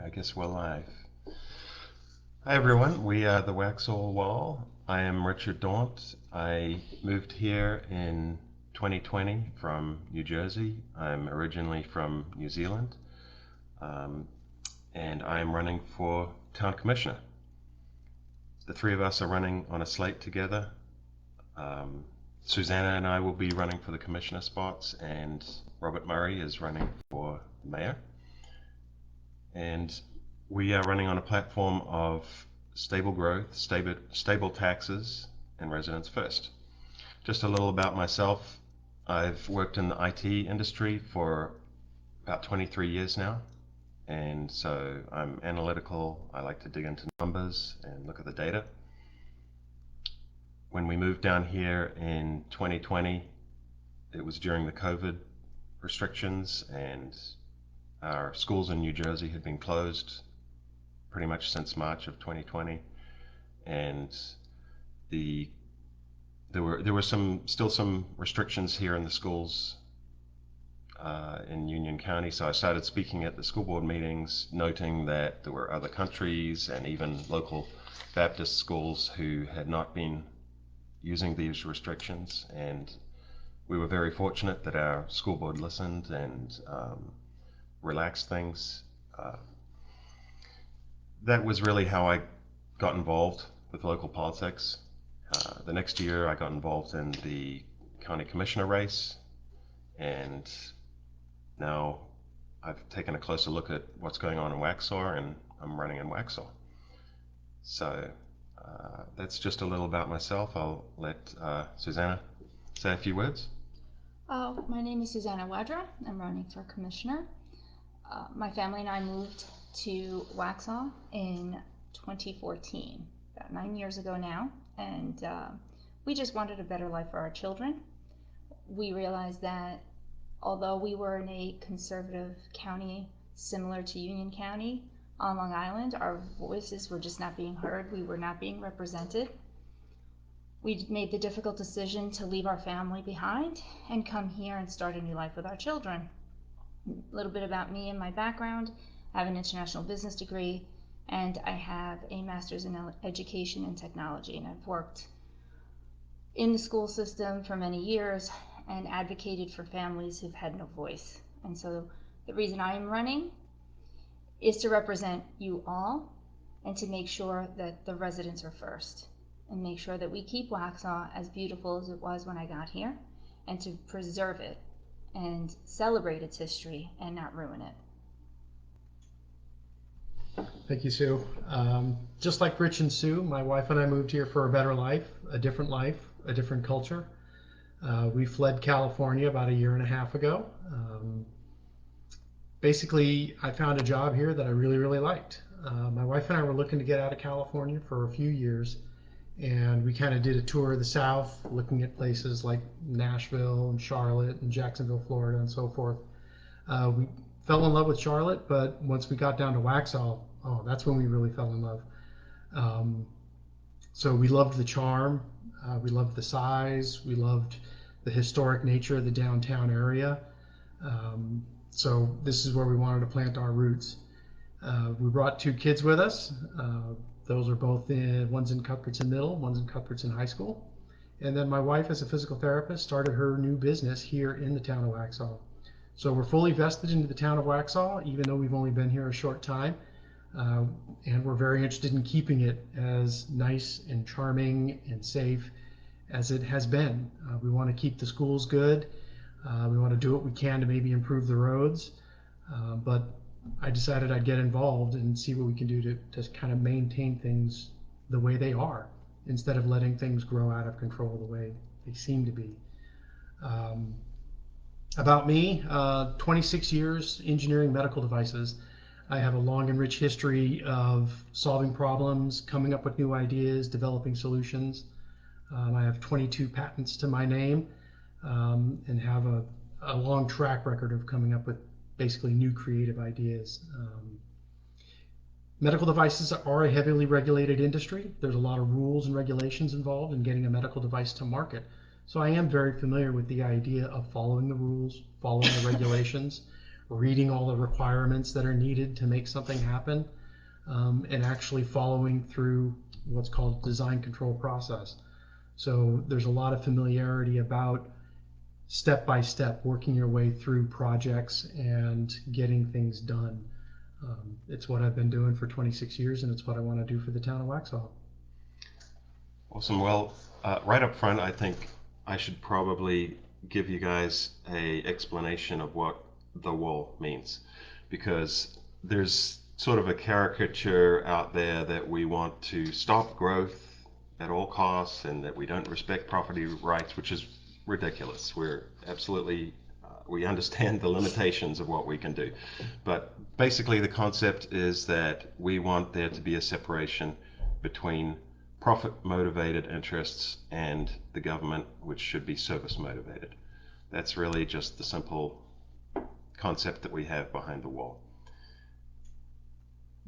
I guess we're live. Hi everyone, we are the Waxhaw Wall. I am Richard Daunt. I moved here in 2020 from New Jersey. I'm originally from New Zealand, and I am running for Town Commissioner. The three of us are running on a slate together. Susanna and I will be running for the commissioner spots, and Robert Murray is running for mayor. And we are running on a platform of stable growth, stable taxes, and residents first. Just a little about myself. I've worked in the IT industry for about 23 years now, and so I'm analytical. I like to dig into numbers and look at the data. When we moved down here in 2020, it was during the COVID restrictions, and our schools in New Jersey had been closed pretty much since March of 2020, and there were still some restrictions here in the schools in Union County. So I started speaking at the school board meetings, noting that there were other countries and even local Baptist schools who had not been using these restrictions, and we were very fortunate that our school board listened and relaxed things. That was really how I got involved with local politics. The next year I got involved in the county commissioner race, and now I've taken a closer look at what's going on in Waxhaw, and I'm running in Waxhaw. So that's just a little about myself. I'll let Susanna say a few words. My name is Susanna Wadra. I'm running for commissioner. My family and I moved to Waxhaw in 2014, about 9 years ago now, and we just wanted a better life for our children. We realized that although we were in a conservative county similar to Union County on Long Island, our voices were just not being heard. We were not being represented. We made the difficult decision to leave our family behind and come here and start a new life with our children. A little bit about me and my background. I have an international business degree, and I have a master's in education and technology, and I've worked in the school system for many years and advocated for families who've had no voice. And so the reason I am running is to represent you all and to make sure that the residents are first, and make sure that we keep Waxhaw as beautiful as it was when I got here, and to preserve it and celebrate its history and not ruin it. Thank you, Sue. Just like Rich and Sue, my wife and I moved here for a better life, a different culture. We fled California about 1.5 years ago. Basically, I found a job here that I really, really liked. My wife and I were looking to get out of California for a few years, and we kind of did a tour of the South, looking at places like Nashville and Charlotte and Jacksonville, Florida, and so forth. We fell in love with Charlotte, but once we got down to Waxhaw, that's when we really fell in love. So we loved the charm, we loved the size, we loved the historic nature of the downtown area. So this is where we wanted to plant our roots. We brought 2 kids with us. Those are both one's in Cuthbertson Middle, one's in Cuthbertson High School. And then my wife, as a physical therapist, started her new business here in the town of Waxhaw. So we're fully vested into the town of Waxhaw, even though we've only been here a short time. And we're very interested in keeping it as nice and charming and safe as it has been. We want to keep the schools good. We want to do what we can to maybe improve the roads. But I decided I'd get involved and see what we can do to kind of maintain things the way they are, instead of letting things grow out of control the way they seem to be. About me, 26 years engineering medical devices. I have a long and rich history of solving problems, coming up with new ideas, developing solutions. I have 22 patents to my name, and have a long track record of coming up with basically new creative ideas. Medical devices are a heavily regulated industry. There's a lot of rules and regulations involved in getting a medical device to market. So I am very familiar with the idea of following the rules, following the regulations, reading all the requirements that are needed to make something happen, and actually following through what's called design control process. So there's a lot of familiarity about step by step working your way through projects and getting things done. It's what I've been doing for 26 years, and it's what I want to do for the town of Waxhaw. Awesome. Well, right up front, I think I should probably give you guys a explanation of what the wall means, because there's sort of a caricature out there that we want to stop growth at all costs and that we don't respect property rights, which is ridiculous. We're absolutely we understand the limitations of what we can do, but basically the concept is that we want there to be a separation between profit motivated interests and the government, which should be service motivated. That's really just the simple concept that we have behind the wall.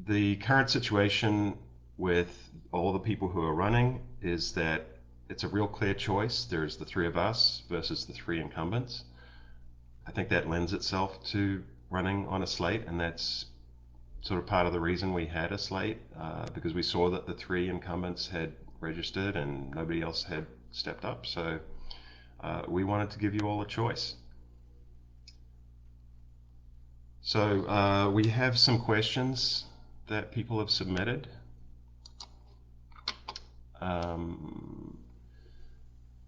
The current situation with all the people who are running is that it's a real clear choice. There's the three of us versus the three incumbents. I think that lends itself to running on a slate, and that's sort of part of the reason we had a slate, because we saw that the three incumbents had registered and nobody else had stepped up. So we wanted to give you all a choice. So we have some questions that people have submitted.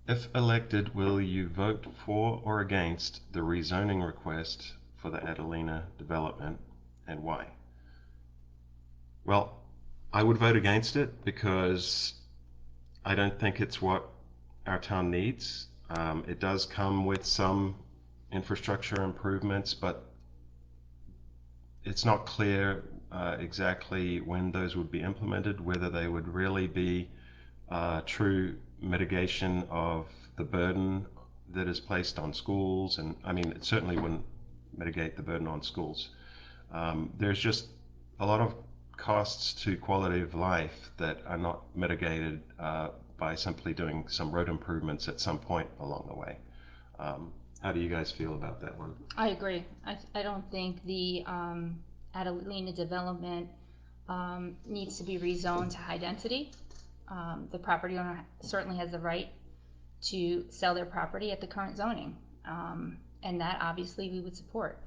If elected, will you vote for or against the rezoning request for the Adelina development, and why? Well, I would vote against it because I don't think it's what our town needs. It does come with some infrastructure improvements, but it's not clear exactly when those would be implemented, whether they would really be true mitigation of the burden that is placed on schools. And I mean, it certainly wouldn't mitigate the burden on schools. There's just a lot of costs to quality of life that are not mitigated by simply doing some road improvements at some point along the way. How do you guys feel about that one? I agree. I don't think the Adelina development needs to be rezoned to high density. The property owner certainly has the right to sell their property at the current zoning, and that obviously we would support.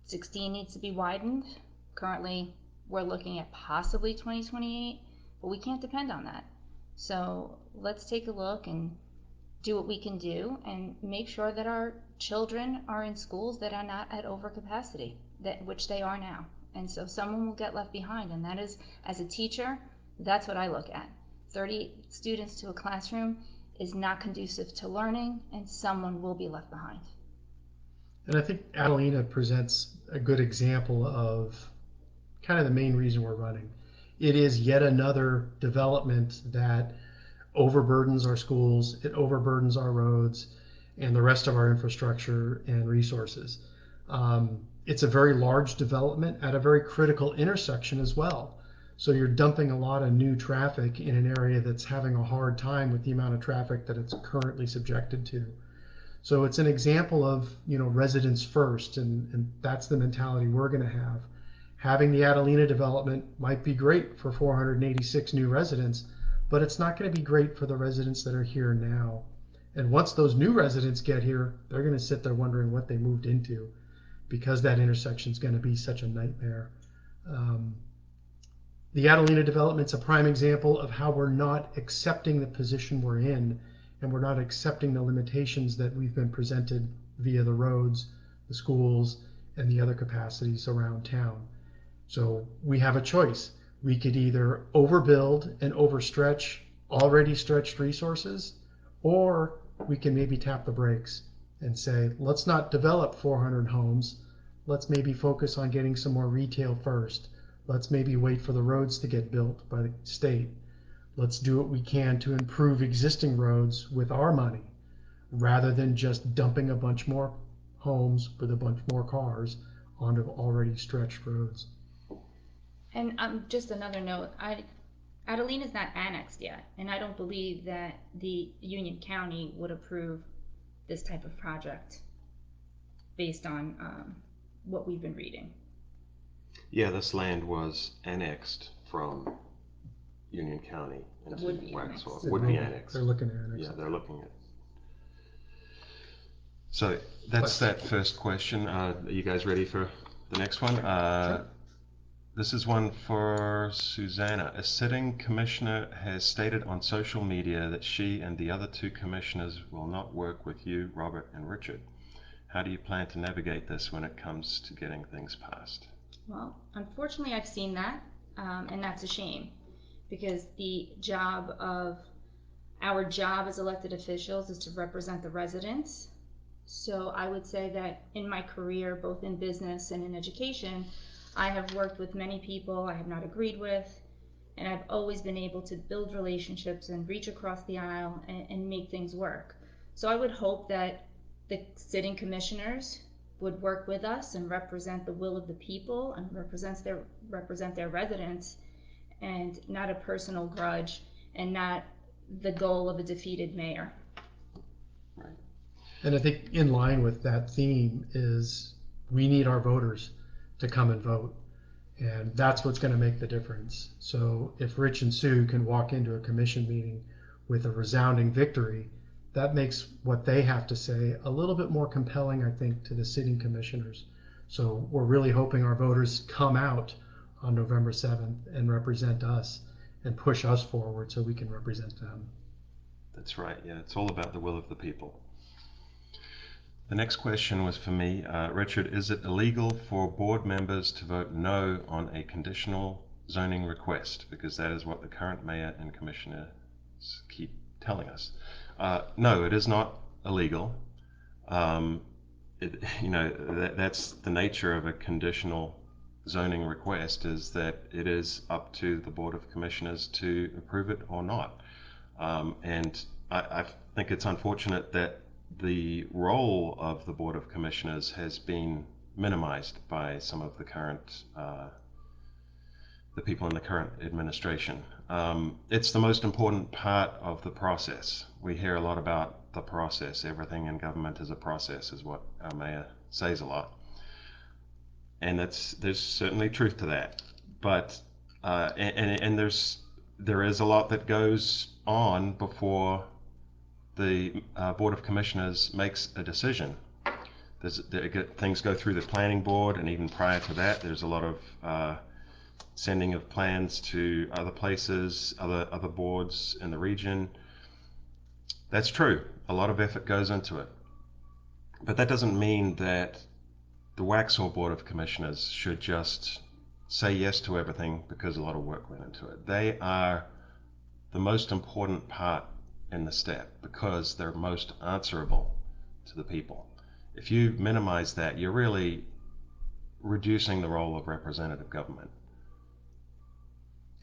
16 needs to be widened. Currently, we're looking at possibly 2028, but we can't depend on that. So let's take a look and do what we can do and make sure that our children are in schools that are not at overcapacity, which they are now. And so someone will get left behind, and that is, as a teacher, that's what I look at. 30 students to a classroom is not conducive to learning, and someone will be left behind. And I think Adelina presents a good example of kind of the main reason we're running. It is yet another development that overburdens our schools, it overburdens our roads, and the rest of our infrastructure and resources. It's a very large development at a very critical intersection as well. So you're dumping a lot of new traffic in an area that's having a hard time with the amount of traffic that it's currently subjected to. So it's an example of, residents first, and that's the mentality we're going to have. Having the Adelina development might be great for 486 new residents, but it's not going to be great for the residents that are here now. And once those new residents get here, they're going to sit there wondering what they moved into, because that intersection is going to be such a nightmare. The Adelina development's a prime example of how we're not accepting the position we're in, and we're not accepting the limitations that we've been presented via the roads, the schools, and the other capacities around town. So we have a choice. We could either overbuild and overstretch already stretched resources, or we can maybe tap the brakes and say, let's not develop 400 homes. Let's maybe focus on getting some more retail first. Let's maybe wait for the roads to get built by the state. Let's do what we can to improve existing roads with our money, rather than just dumping a bunch more homes with a bunch more cars onto already stretched roads. And just another note, Adelina is not annexed yet, and I don't believe that the Union County would approve this type of project based on what we've been reading. Yeah, this land was annexed from Union County into Would be Waxhaw. annexed. Would be annexed. They're looking at it. Yeah, they're looking at. So that's that first question. Are you guys ready for the next one? Sure. This is one for Susanna. A sitting commissioner has stated on social media that she and the other two commissioners will not work with you, Robert and Richard. How do you plan to navigate this when it comes to getting things passed? Well, unfortunately, I've seen that, and that's a shame, because our job as elected officials is to represent the residents. So I would say that in my career, both in business and in education, I have worked with many people I have not agreed with, and I've always been able to build relationships and reach across the aisle and make things work. So I would hope that the sitting commissioners would work with us and represent the will of the people and represent their residents, and not a personal grudge and not the goal of a defeated mayor. Right. And I think in line with that theme is we need our voters to come and vote. And that's what's going to make the difference. So if Rich and Sue can walk into a commission meeting with a resounding victory, that makes what they have to say a little bit more compelling, I think, to the sitting commissioners. So we're really hoping our voters come out on November 7th and represent us and push us forward so we can represent them. That's right, yeah. It's all about the will of the people. The next question was for me. Richard, is it illegal for board members to vote no on a conditional zoning request? Because that is what the current mayor and commissioners keep telling us. No, it is not illegal. That's the nature of a conditional zoning request, is that it is up to the Board of Commissioners to approve it or not. And I think it's unfortunate that the role of the Board of Commissioners has been minimized by some of the current the people in the current administration. It's the most important part of the process. We hear a lot about the process. Everything in government is a process, is what our mayor says a lot. And there's certainly truth to that. But there is a lot that goes on before the Board of Commissioners makes a decision. Things go through the planning board, and even prior to that, there's a lot of sending of plans to other places, other boards in the region. That's true. A lot of effort goes into it. But that doesn't mean that the Waxhaw Board of Commissioners should just say yes to everything because a lot of work went into it. They are the most important part in the step because they're most answerable to the people. If you minimize that, you're really reducing the role of representative government.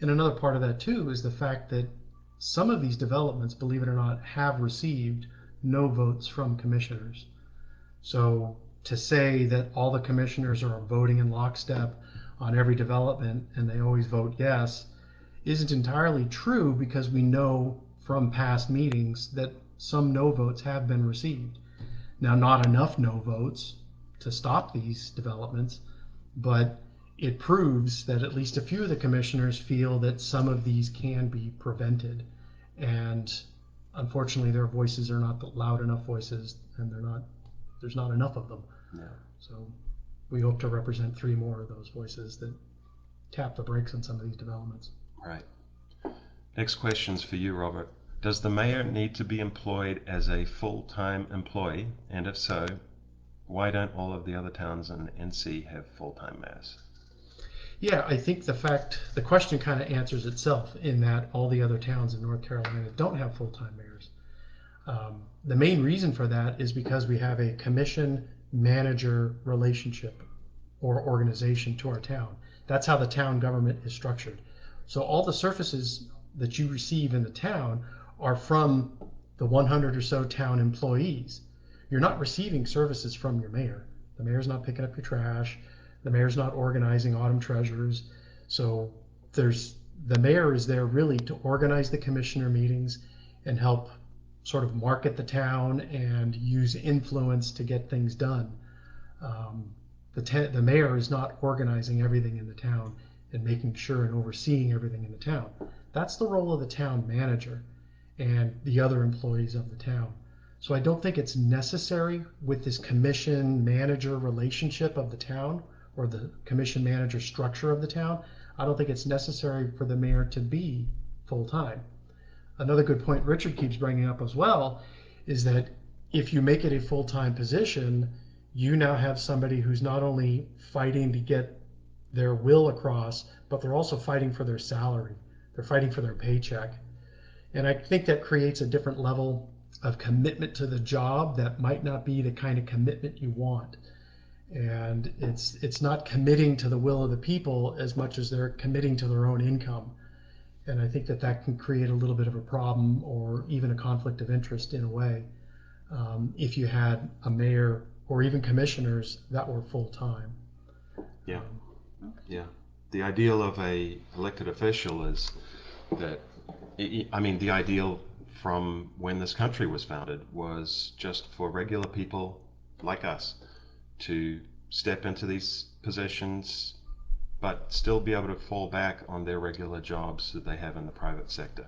And another part of that too is the fact that some of these developments, believe it or not, have received no votes from commissioners. So to say that all the commissioners are voting in lockstep on every development and they always vote yes isn't entirely true, because we know from past meetings that some no votes have been received. Now, not enough no votes to stop these developments, but it proves that at least a few of the commissioners feel that some of these can be prevented. And unfortunately, their voices are not the loud enough voices, and there's not enough of them. Yeah. So we hope to represent 3 more of those voices that tap the brakes on some of these developments. Right. Next question's for you, Robert. Does the mayor need to be employed as a full-time employee? And if so, why don't all of the other towns in NC have full-time mayors? Yeah, I think the question kind of answers itself in that all the other towns in North Carolina don't have full-time mayors. The main reason for that is because we have a commission-manager relationship or organization to our town. That's how the town government is structured. So all the services that you receive in the town are from the 100 or so town employees. You're not receiving services from your mayor. The mayor's not picking up your trash. The mayor's not organizing autumn treasures. So the mayor is there really to organize the commissioner meetings and help sort of market the town and use influence to get things done. The mayor is not organizing everything in the town and making sure and overseeing everything in the town. That's the role of the town manager and the other employees of the town. So I don't think it's necessary with this commission manager relationship of the town, or the commission manager structure of the town. I don't think it's necessary for the mayor to be full-time. Another good point Richard keeps bringing up as well is that if you make it a full-time position, you now have somebody who's not only fighting to get their will across, but they're also fighting for their salary. They're fighting for their paycheck. And I think that creates a different level of commitment to the job that might not be the kind of commitment you want. And it's not committing to the will of the people as much as they're committing to their own income. And I think that can create a little bit of a problem, or even a conflict of interest in a way, if you had a mayor or even commissioners that were full-time. Yeah. Yeah. The ideal of a elected official is that, I mean, the ideal from when this country was founded was just for regular people like us to step into these positions, but still be able to fall back on their regular jobs that they have in the private sector.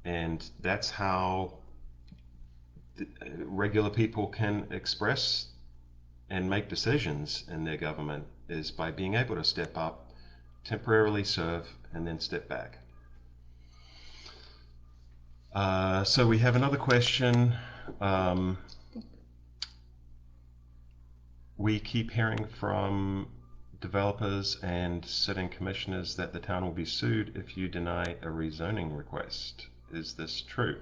And that's how regular people can express and make decisions in their government, is by being able to step up, temporarily serve, and then step back. So we have another question. We keep hearing from developers and sitting commissioners that the town will be sued if you deny a rezoning request. Is this true?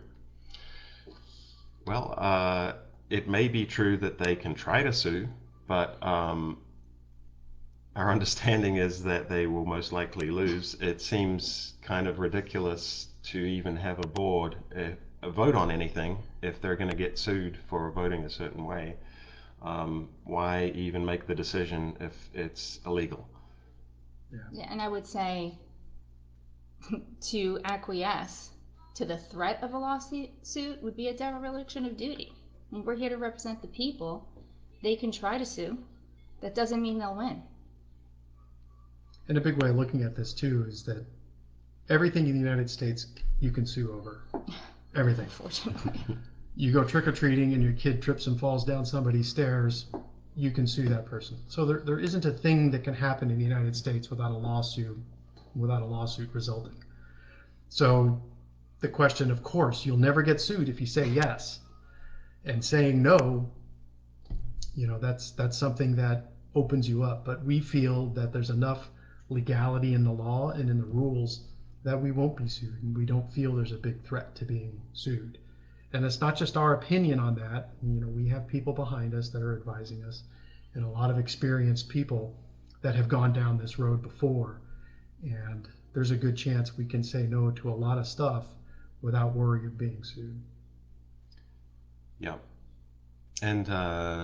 Well, it may be true that they can try to sue, but our understanding is that they will most likely lose. It seems kind of ridiculous to even have a board vote on anything if they're going to get sued for voting a certain way. Why even make the decision if it's illegal? Yeah, and I would say to acquiesce to the threat of a lawsuit would be a dereliction of duty. I mean, we're here to represent the people. They can try to sue. That doesn't mean they'll win. And a big way of looking at this too is that everything in the United States you can sue over. Everything. Unfortunately. You go trick-or-treating and your kid trips and falls down somebody's stairs, you can sue that person. So there isn't a thing that can happen in the United States without a lawsuit resulting. So the question, of course, you'll never get sued if you say yes. And saying no, that's something that opens you up. But we feel that there's enough legality in the law and in the rules that we won't be sued, and we don't feel there's a big threat to being sued. And it's not just our opinion on that. We have people behind us that are advising us, and a lot of experienced people that have gone down this road before. And there's a good chance we can say no to a lot of stuff without worry of being sued. Yeah. And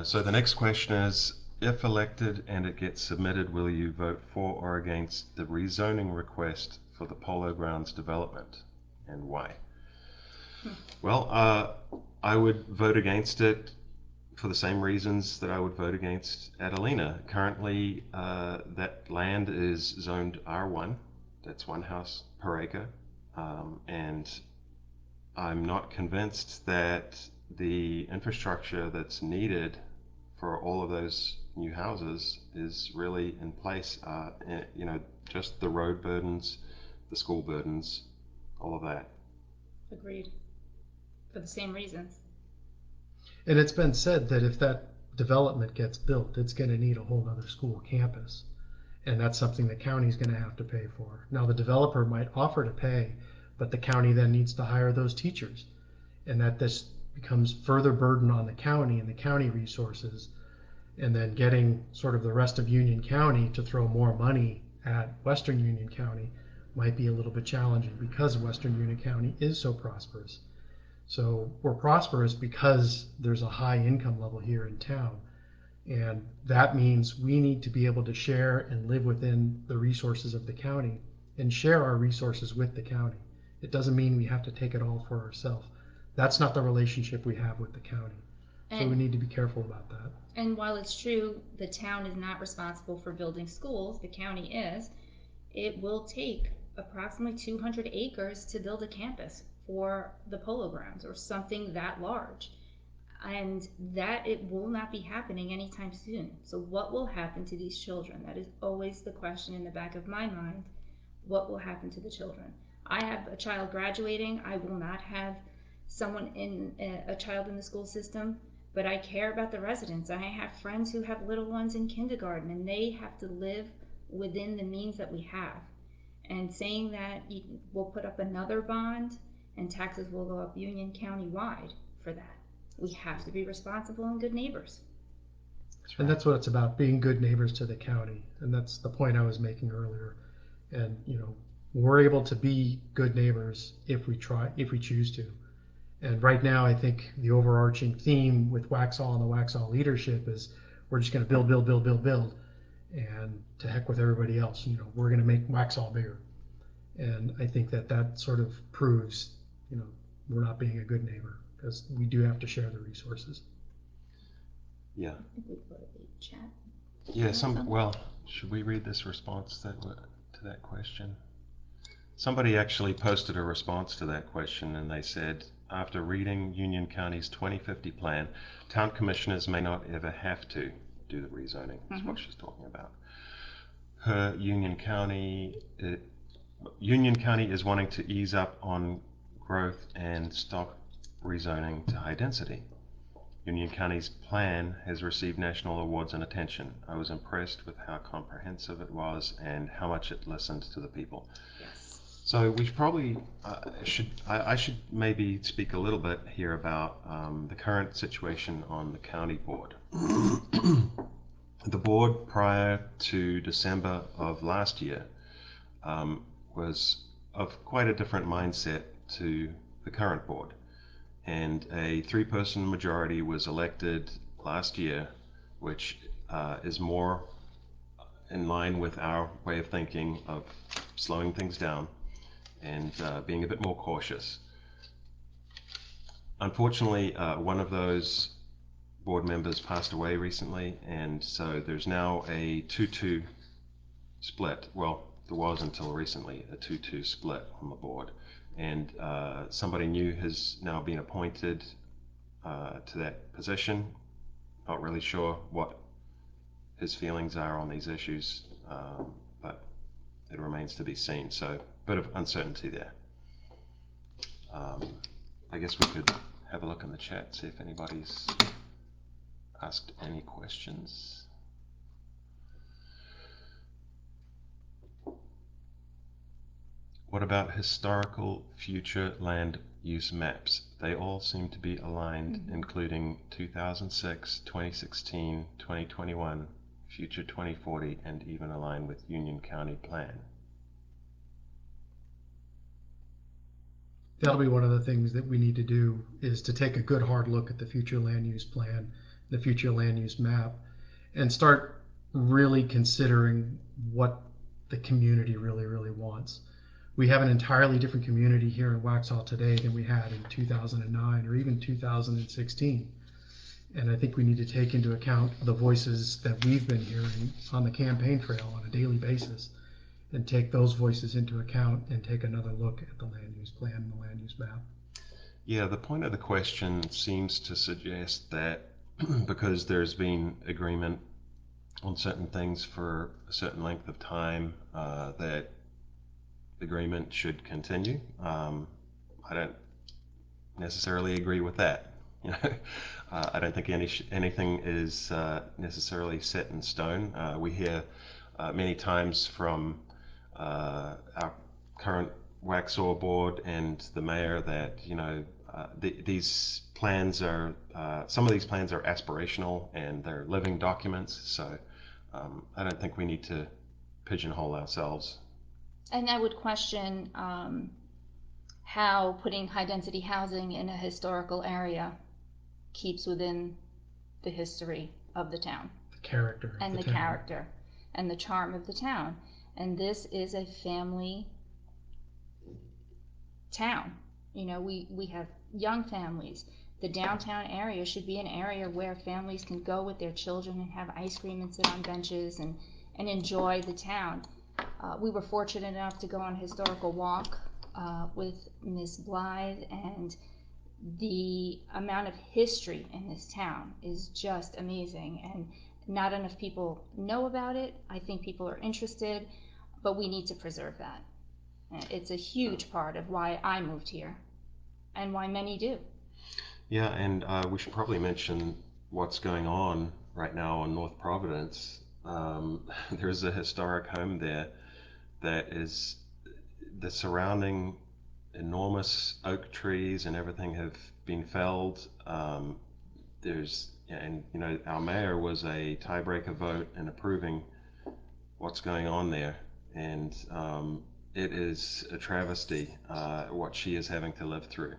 so the next question is, if elected and it gets submitted, will you vote for or against the rezoning request for the Polo Grounds development, and why? Well, I would vote against it for the same reasons that I would vote against Adelina. Currently, that land is zoned R1. That's one house per acre. And I'm not convinced that the infrastructure that's needed for all of those new houses is really in place. Just the road burdens, the school burdens, all of that. Agreed. For the same reasons. And it's been said that if that development gets built, it's going to need a whole other school campus. And that's something the county's going to have to pay for. Now, the developer might offer to pay, but the county then needs to hire those teachers. And that this becomes further burden on the county and the county resources. And then getting sort of the rest of Union County to throw more money at Western Union County might be a little bit challenging, because Western Union County is so prosperous. So we're prosperous because there's a high income level here in town. And that means we need to be able to share and live within the resources of the county and share our resources with the county. It doesn't mean we have to take it all for ourselves. That's not the relationship we have with the county. So we need to be careful about that. And while it's true the town is not responsible for building schools, the county is, it will take approximately 200 acres to build a campus for the polo grounds or something that large. And that it will not be happening anytime soon. So what will happen to these children? That is always the question in the back of my mind. What will happen to the children? I have a child graduating. I will not have a child in the school system, but I care about the residents. I have friends who have little ones in kindergarten, and they have to live within the means that we have. And saying that we'll put up another bond and taxes will go up Union County wide for that. We have to be responsible and good neighbors. And that's what it's about, being good neighbors to the county. And that's the point I was making earlier. And, we're able to be good neighbors if we choose to. And right now, I think the overarching theme with Waxhaw and the Waxhaw leadership is we're just going to build, build, build, build, build. And to heck with everybody else, we're going to make Waxhaw bigger. And I think that sort of proves, we're not being a good neighbor, because we do have to share the resources. Yeah. I think we put a chat. Yeah. Should we read this response to that question? Somebody actually posted a response to that question, and they said, after reading Union County's 2050 plan, town commissioners may not ever have to do the rezoning. That's what she's talking about. Union County is wanting to ease up on growth and stop rezoning to high density. Union County's plan has received national awards and attention. I was impressed with how comprehensive it was and how much it listened to the people. Yes. So we probably I should maybe speak a little bit here about the current situation on the county board. The board prior to December of last year was of quite a different mindset to the current board. And a 3-person majority was elected last year, which is more in line with our way of thinking of slowing things down and being a bit more cautious. Unfortunately, one of those board members passed away recently, and so there's now a 2-2 split. Well, there was until recently a 2-2 split on the board. And somebody new has now been appointed to that position. Not really sure what his feelings are on these issues, but it remains to be seen. So a bit of uncertainty there. I guess we could have a look in the chat, see if anybody's asked any questions. What about historical future land use maps? They all seem to be aligned, including 2006, 2016, 2021, future 2040, and even align with Union County plan. That'll be one of the things that we need to do, is to take a good hard look at the future land use plan, the future land use map, and start really considering what the community really wants. We have an entirely different community here in Waxhaw today than we had in 2009 or even 2016. And I think we need to take into account the voices that we've been hearing on the campaign trail on a daily basis, and take those voices into account and take another look at the land use plan and the land use map. Yeah, the point of the question seems to suggest that because there's been agreement on certain things for a certain length of time, that agreement should continue. I don't necessarily agree with that. I don't think anything is necessarily set in stone. We hear many times from our current Waxhaw board and the mayor that these plans are some of these plans are aspirational and they're living documents. So I don't think we need to pigeonhole ourselves. And I would question how putting high density housing in a historical area keeps within the history of the town. The character. And the character and the charm of the town. And this is a family town. We have young families. the downtown area should be an area where families can go with their children and have ice cream and sit on benches and enjoy the town. We were fortunate enough to go on a historical walk with Miss Blythe, and the amount of history in this town is just amazing, and not enough people know about it. I think people are interested, but we need to preserve that. It's a huge part of why I moved here and why many do. Yeah, and we should probably mention what's going on right now on North Providence. There's a historic home there that is the surrounding enormous oak trees and everything have been felled. And you know, our mayor was a tiebreaker vote in approving what's going on there, and it is a travesty what she is having to live through.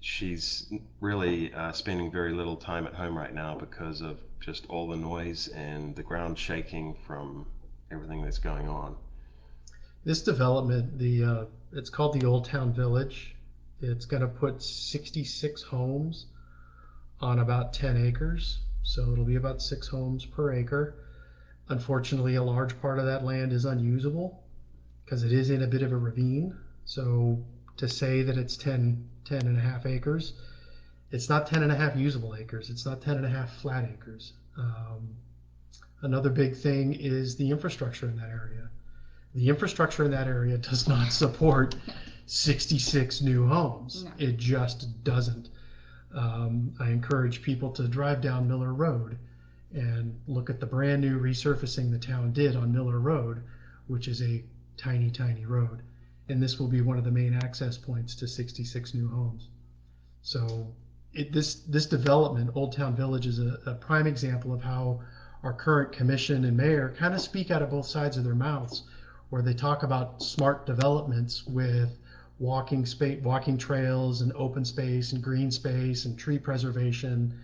She's really spending very little time at home right now because of just all the noise and the ground shaking from everything that's going on. This development, it's called the Old Town Village. It's going to put 66 homes on about 10 acres. So it'll be about 6 homes per acre. Unfortunately, a large part of that land is unusable because it is in a bit of a ravine. So to say that it's 10 and a half acres, it's not 10 and a half usable acres. It's not 10 and a half flat acres. Another big thing is the infrastructure in that area. The infrastructure in that area does not support 66 new homes. No. It just doesn't. I encourage people to drive down Miller Road and look at the brand new resurfacing the town did on Miller Road, which is a tiny, tiny road. And this will be one of the main access points to 66 new homes. So this development, Old Town Village, is a prime example of how our current commission and mayor kind of speak out of both sides of their mouths, where they talk about smart developments with walking trails and open space and green space and tree preservation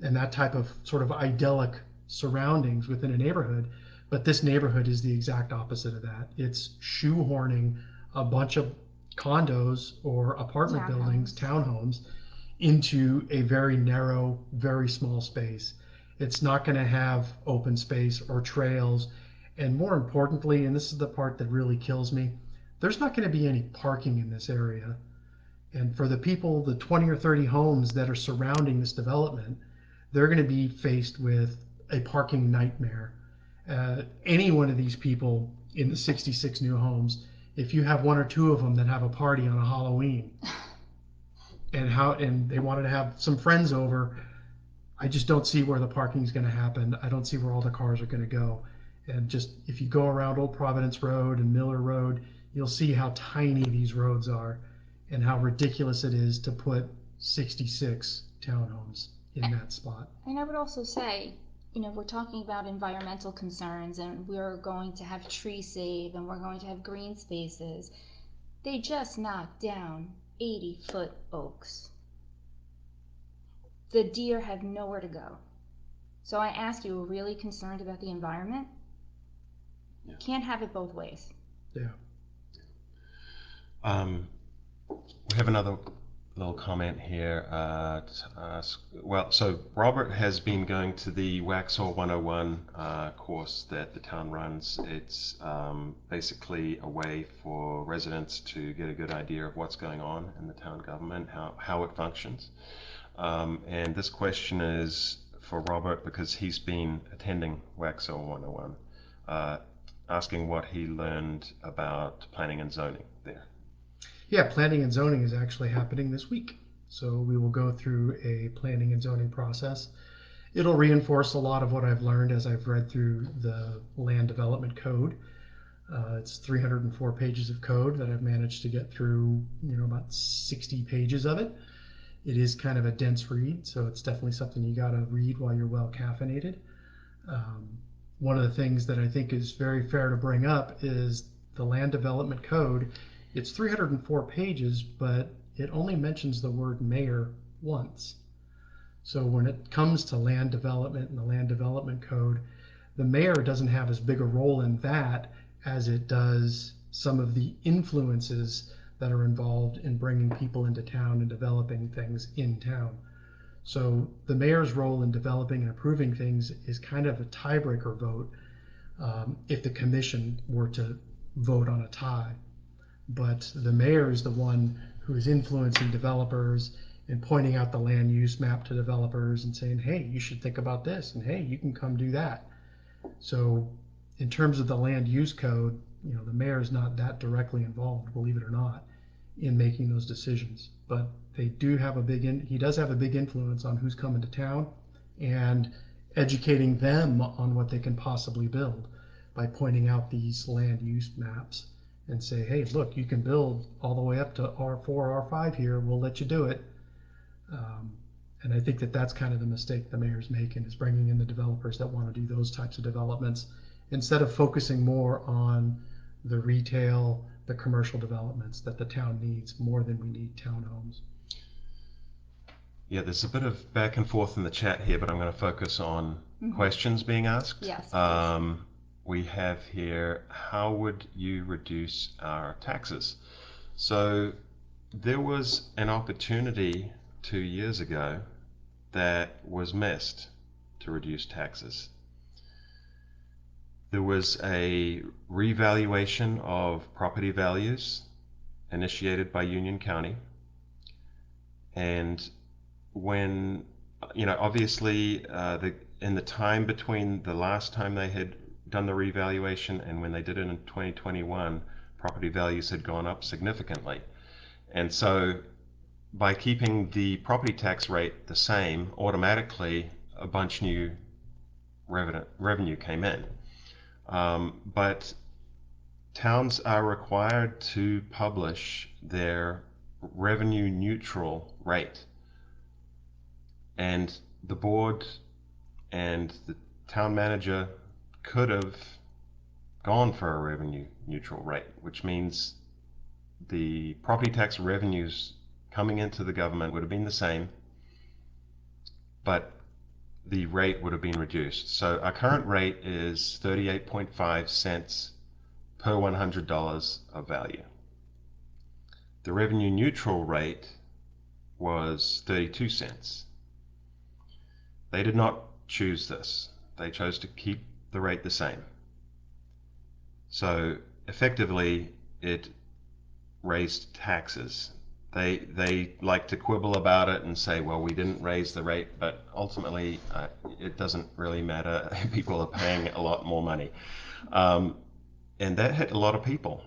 and that type of sort of idyllic surroundings within a neighborhood. But this neighborhood is the exact opposite of that. It's shoehorning a bunch of condos or apartment buildings, townhomes, into a very narrow, very small space. It's not going to have open space or trails. And more importantly, and this is the part that really kills me, there's not going to be any parking in this area. And for the people, the 20 or 30 homes that are surrounding this development, they're going to be faced with a parking nightmare. Any one of these people in the 66 new homes, if you have one or two of them that have a party on a Halloween and they wanted to have some friends over, I just don't see where the parking is going to happen. I don't see where all the cars are going to go. And just if you go around Old Providence Road and Miller Road, you'll see how tiny these roads are and how ridiculous it is to put 66 townhomes in that spot. And I would also say, you know, we're talking about environmental concerns and we're going to have tree save and we're going to have green spaces. They just knocked down 80-foot oaks. The deer have nowhere to go. So I ask you, we're really concerned about the environment? Yeah. Can't have it both ways. Yeah. We have another little comment here. So Robert has been going to the Waxhaw 101 course that the town runs. It's basically a way for residents to get a good idea of what's going on in the town government, how it functions. And this question is for Robert because he's been attending Waxhaw 101, asking what he learned about planning and zoning there. Yeah, planning and zoning is actually happening this week. So we will go through a planning and zoning process. It'll reinforce a lot of what I've learned as I've read through the land development code. It's 304 pages of code that I've managed to get through, about 60 pages of it. It is kind of a dense read, so it's definitely something you got to read while you're well caffeinated. One of the things that I think is very fair to bring up is the land development code. It's 304 pages, but it only mentions the word mayor once. So when it comes to land development and the land development code, the mayor doesn't have as big a role in that as it does some of the influences that are involved in bringing people into town and developing things in town. So the mayor's role in developing and approving things is kind of a tiebreaker vote if the commission were to vote on a tie. But the mayor is the one who is influencing developers and pointing out the land use map to developers and saying, hey, you should think about this, and hey, you can come do that. So in terms of the land use code, the mayor is not that directly involved, believe it or not, in making those decisions. But he does have a big influence on who's coming to town and educating them on what they can possibly build by pointing out these land use maps and say, hey, look, you can build all the way up to R4, R5 here, we'll let you do it. And I think that that's kind of the mistake the mayor's making, is bringing in the developers that want to do those types of developments instead of focusing more on the retail, the commercial developments that the town needs more than we need townhomes. Yeah, there's a bit of back and forth in the chat here, but I'm going to focus on questions being asked. Yes, we have here, how would you reduce our taxes? So there was an opportunity 2 years ago that was missed to reduce taxes. There was a revaluation of property values initiated by Union County. And when, obviously in the time between the last time they had done the revaluation and when they did it in 2021, property values had gone up significantly. And so by keeping the property tax rate the same, automatically a bunch new revenue came in. But towns are required to publish their revenue neutral rate. And the board and the town manager could have gone for a revenue neutral rate, which means the property tax revenues coming into the government would have been the same, but the rate would have been reduced. So our current rate is 38.5 cents per $100 of value. The revenue neutral rate was 32 cents. They did not choose this. They chose to keep the rate the same. So effectively, it raised taxes. They like to quibble about it and say, well, we didn't raise the rate, but ultimately it doesn't really matter. People are paying a lot more money. And that hit a lot of people.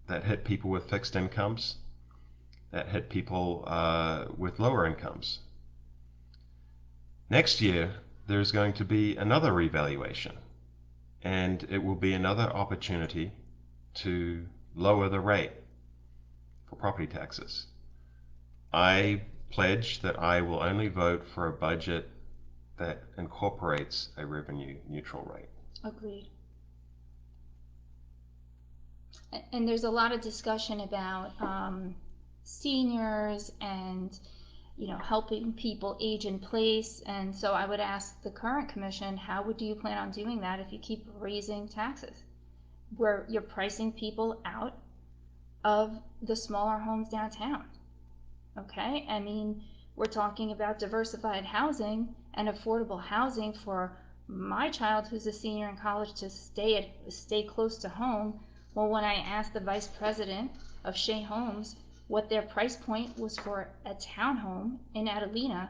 That hit people with fixed incomes. That hit people with lower incomes. Next year, there's going to be another revaluation, and it will be another opportunity to lower the rate for property taxes. I pledge that I will only vote for a budget that incorporates a revenue neutral rate. agreed. And there's a lot of discussion about seniors and helping people age in place. And so I would ask the current commission, how would you plan on doing that if you keep raising taxes? Where you're pricing people out of the smaller homes downtown. Okay, I mean, we're talking about diversified housing and affordable housing for my child who's a senior in college to stay close to home. Well, when I asked the vice president of Shea Homes what their price point was for a townhome in Adelina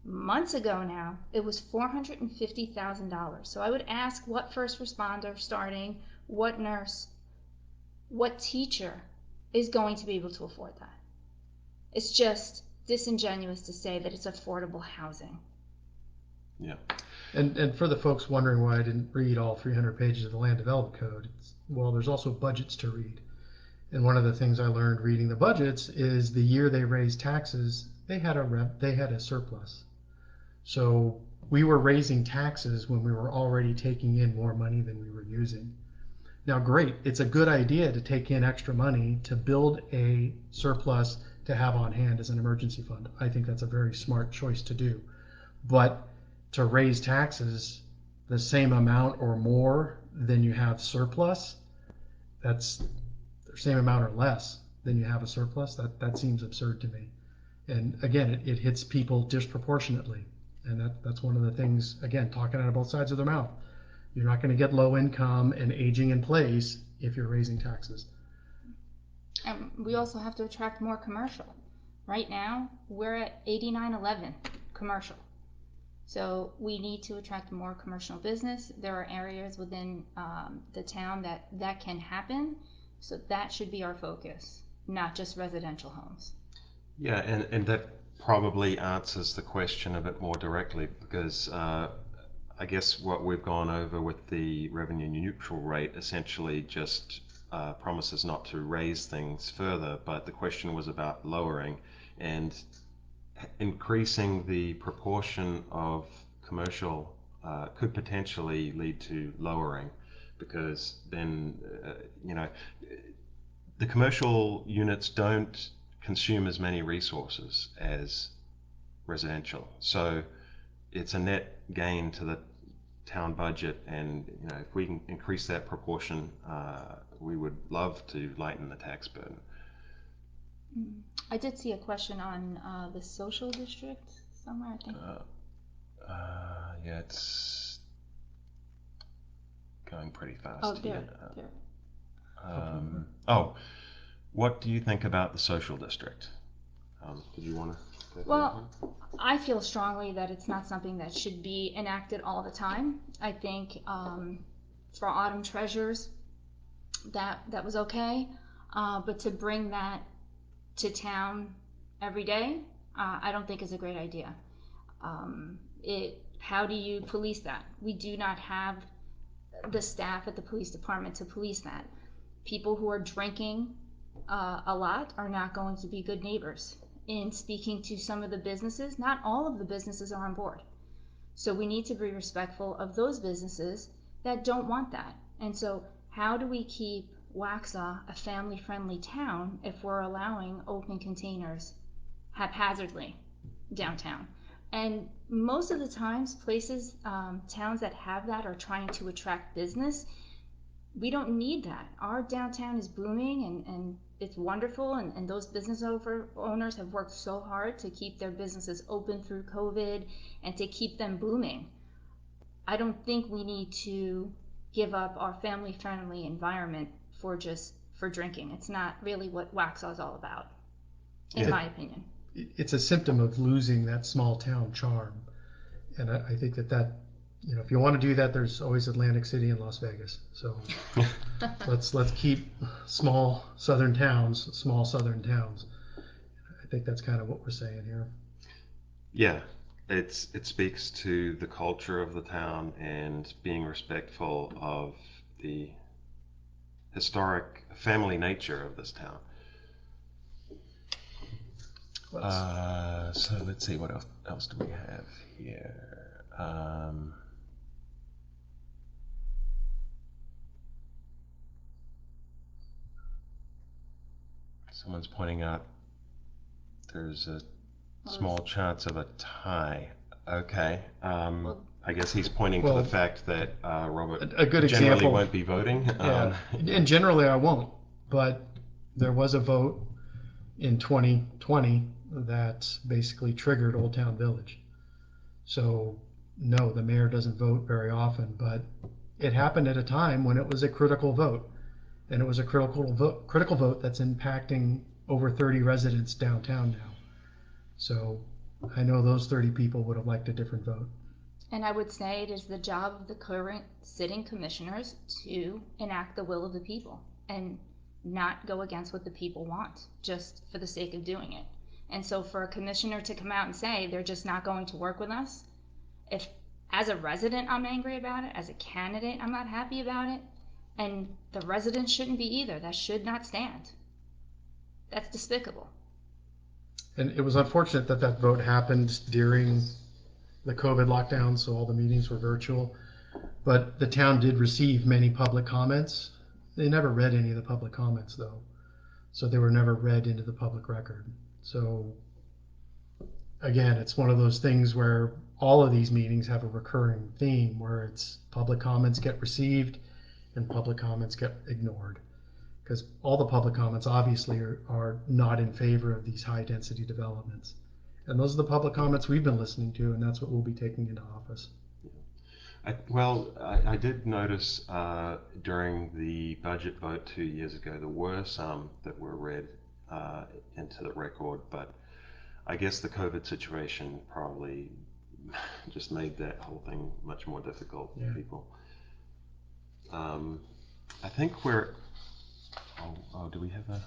months ago now, it was $450,000. So I would ask, what first responder starting, what nurse, what teacher is going to be able to afford that? It's just disingenuous to say that it's affordable housing. Yeah. And for the folks wondering why I didn't read all 300 pages of the Land Development Code, there's also budgets to read. And one of the things I learned reading the budgets is the year they raised taxes, they had a surplus. So we were raising taxes when we were already taking in more money than we were using. Now, great, it's a good idea to take in extra money to build a surplus to have on hand as an emergency fund. I think that's a very smart choice to do. But to raise taxes the same amount or more than you have surplus, that's the same amount or less. then you have a surplus. That seems absurd to me. And again, it hits people disproportionately. And that's one of the things, again, talking out of both sides of their mouth. You're not going to get low income and aging in place if you're raising taxes. And we also have to attract more commercial. Right now, we're at 8911 commercial. So we need to attract more commercial business. There are areas within the town that can happen. So that should be our focus, not just residential homes. Yeah, and that probably answers the question a bit more directly, because I guess what we've gone over with the revenue neutral rate essentially just promises not to raise things further, but the question was about lowering, and increasing the proportion of commercial could potentially lead to lowering, because then the commercial units don't consume as many resources as residential, so it's a net gain to the town budget, and if we can increase that proportion, we would love to lighten the tax burden. I did see a question on the social district somewhere, I think. Yeah, it's going pretty fast Oh, here. there. What do you think about the social district? Did you want to? Well, I feel strongly that it's not something that should be enacted all the time. I think for autumn treasures, that was okay, but to bring that to town every day, I don't think is a great idea. How do you police that? We do not have the staff at the police department to police that. People who are drinking a lot are not going to be good neighbors. In speaking to some of the businesses, not all of the businesses are on board. So we need to be respectful of those businesses that don't want that. And so how do we keep Waxhaw a family-friendly town if we're allowing open containers haphazardly downtown? And most of the times, places, towns that have that are trying to attract business. We don't need that. Our downtown is booming and it's wonderful, and those business owners have worked so hard to keep their businesses open through COVID and to keep them booming. I don't think we need to give up our family-friendly environment for drinking. It's not really what Waxhaw is all about, in my opinion. It's a symptom of losing that small town charm, and I think that if you want to do that, there's always Atlantic City and Las Vegas. So let's keep small southern towns. I think that's kind of what we're saying here. Yeah, it speaks to the culture of the town and being respectful of the historic family nature of this town. So let's see, what else do we have here? Someone's pointing out there's a small chance of a tie. Okay. I guess he's pointing to the fact that Robert a good generally example, won't be voting. Yeah, and generally I won't. But there was a vote in 2020 that basically triggered Old Town Village. So no, the mayor doesn't vote very often, but it happened at a time when it was a critical vote. And it was a critical vote that's impacting over 30 residents downtown now. So I know those 30 people would have liked a different vote. And I would say it is the job of the current sitting commissioners to enact the will of the people and not go against what the people want just for the sake of doing it. And so for a commissioner to come out and say they're just not going to work with us, if as a resident I'm angry about it, as a candidate I'm not happy about it, and the residents shouldn't be either. That should not stand. That's despicable. And it was unfortunate that vote happened during the COVID lockdown, so all the meetings were virtual. But the town did receive many public comments. They never read any of the public comments, though. So they were never read into the public record. So again, it's one of those things where all of these meetings have a recurring theme where it's public comments get received and public comments get ignored. because all the public comments obviously are not in favor of these high density developments. And those are the public comments we've been listening to, and that's what we'll be taking into office. I did notice during the budget vote 2 years ago, there were some that were read into the record, but I guess the COVID situation probably just made that whole thing much more difficult for people. I think we're. Do we have a?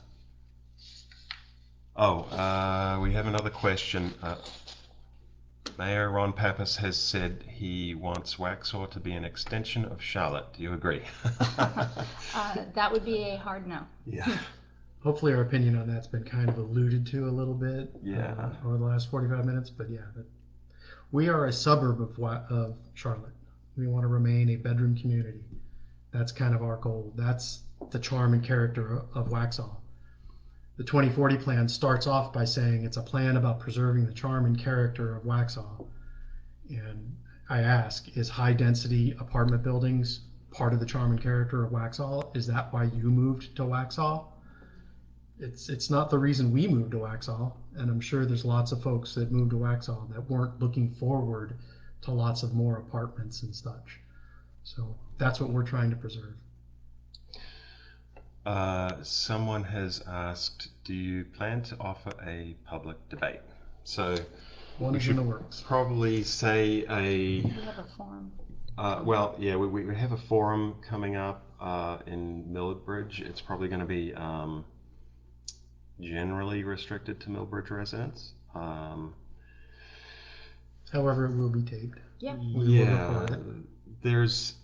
We have another question. Mayor Ron Pappas has said he wants Waxhaw to be an extension of Charlotte. Do you agree? That would be a hard no. Yeah. Hopefully our opinion on that's been kind of alluded to a little bit over the last 45 minutes, but yeah, we are a suburb of Charlotte. We want to remain a bedroom community. That's kind of our goal. That's the charm and character of Waxhaw. The 2040 plan starts off by saying it's a plan about preserving the charm and character of Waxhaw. And I ask, is high density apartment buildings part of the charm and character of Waxhaw? Is that why you moved to Waxhaw? It's not the reason we moved to Waxhaw, and I'm sure there's lots of folks that moved to Waxhaw that weren't looking forward to lots of more apartments and such. So that's what we're trying to preserve. Someone has asked, do you plan to offer a public debate? So one is in the works. Probably say We have a forum. We have a forum coming up in Millbridge. It's probably going to be generally restricted to Millbridge residents. However, it will be taped. Yeah. There's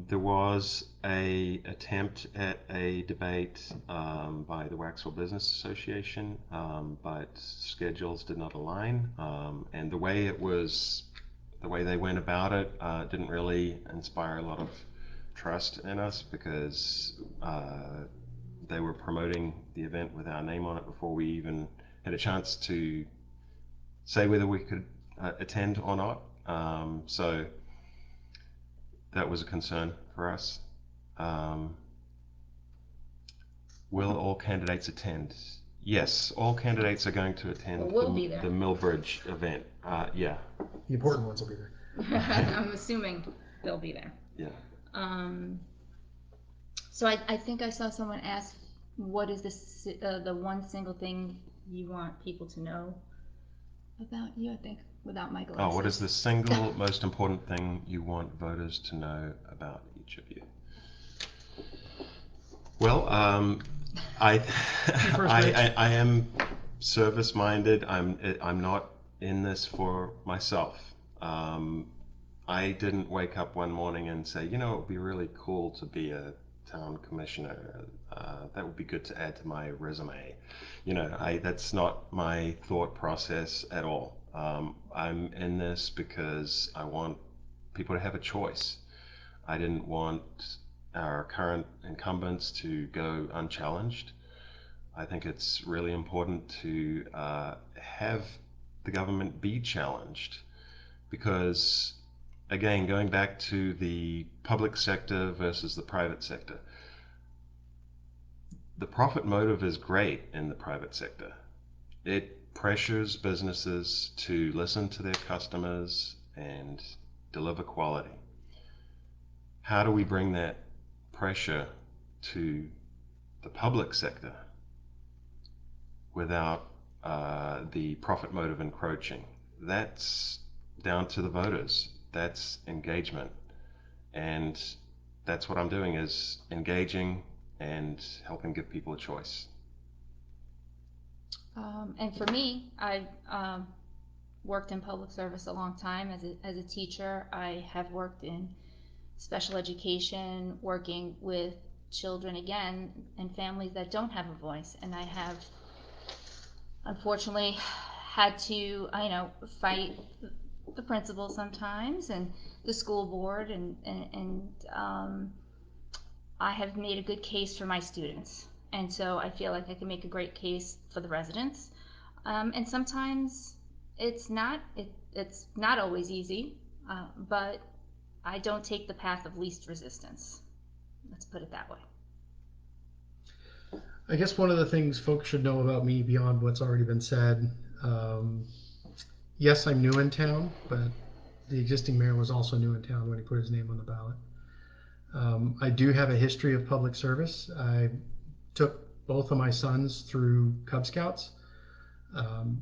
there was a attempt at a debate by the Waxhaw Business Association, but schedules did not align, and the way they went about it didn't really inspire a lot of trust in us, because they were promoting the event with our name on it before we even had a chance to say whether we could attend or not. So that was a concern for us. Will all candidates attend? Yes, all candidates are going to attend the Millbridge event. Yeah. The important ones will be there. I'm assuming they'll be there. Yeah. So I think I saw someone ask, what is the one single thing you want people to know about you, I think, without my glasses. What is the single most important thing you want voters to know about each of you? Well, I am service-minded. I'm not in this for myself. I didn't wake up one morning and say, it would be really cool to be a town commissioner. That would be good to add to my resume. That's not my thought process at all. I'm in this because I want people to have a choice. I didn't want our current incumbents to go unchallenged. I think it's really important to have the government be challenged, because, again, going back to the public sector versus the private sector, the profit motive is great in the private sector. It pressures businesses to listen to their customers and deliver quality. How do we bring that pressure to the public sector without the profit motive encroaching? That's down to the voters. That's engagement. And that's what I'm doing, is engaging and helping give people a choice. And for me, I worked in public service a long time as a teacher. I have worked in special education, working with children, again, and families that don't have a voice. And I have, unfortunately, had to, fight the principal sometimes and the school board, and I have made a good case for my students. And so I feel like I can make a great case for the residents. And sometimes it's not always easy, but I don't take the path of least resistance. Let's put it that way. I guess one of the things folks should know about me beyond what's already been said, yes, I'm new in town, but the existing mayor was also new in town when he put his name on the ballot. I do have a history of public service. I took both of my sons through Cub Scouts,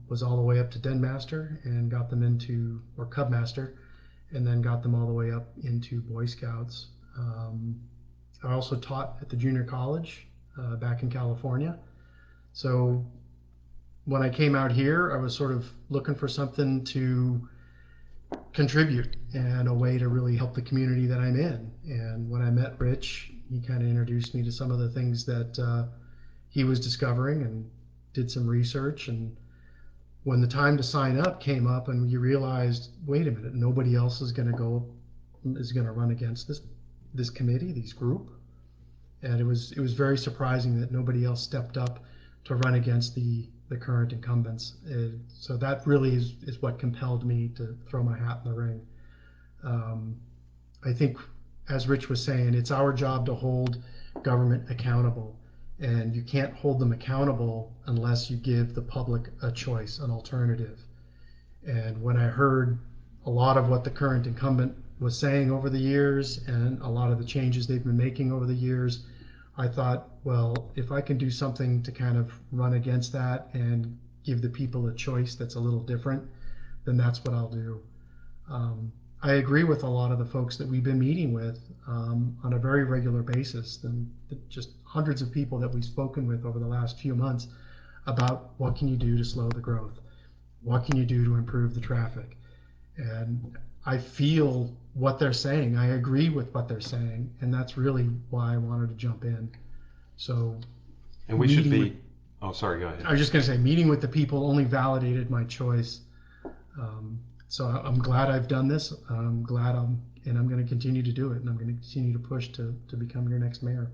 was all the way up to Den Master and got them into, or Cub Master, and then got them all the way up into Boy Scouts. I also taught at the junior college back in California. So when I came out here, I was sort of looking for something to contribute and a way to really help the community that I'm in. And when I met Rich, he kind of introduced me to some of the things that he was discovering and did some research. And when the time to sign up came up and you realized, wait a minute, nobody else is going to run against this committee, this group. And it was very surprising that nobody else stepped up to run against the current incumbents. So that really is what compelled me to throw my hat in the ring. I think, as Rich was saying, it's our job to hold government accountable. And you can't hold them accountable unless you give the public a choice, an alternative. And when I heard a lot of what the current incumbent was saying over the years and a lot of the changes they've been making over the years, I thought, well, if I can do something to kind of run against that and give the people a choice that's a little different, then that's what I'll do. I agree with a lot of the folks that we've been meeting with on a very regular basis, and just hundreds of people that we've spoken with over the last few months about what can you do to slow the growth? What can you do to improve the traffic? And I feel what they're saying. I agree with what they're saying, and that's really why I wanted to jump in. So, And we should be. Oh, sorry. Go ahead. I was just going to say, meeting with the people only validated my choice. So I'm glad I've done this. I'm glad I'm going to continue to do it, and I'm going to continue to push to become your next mayor.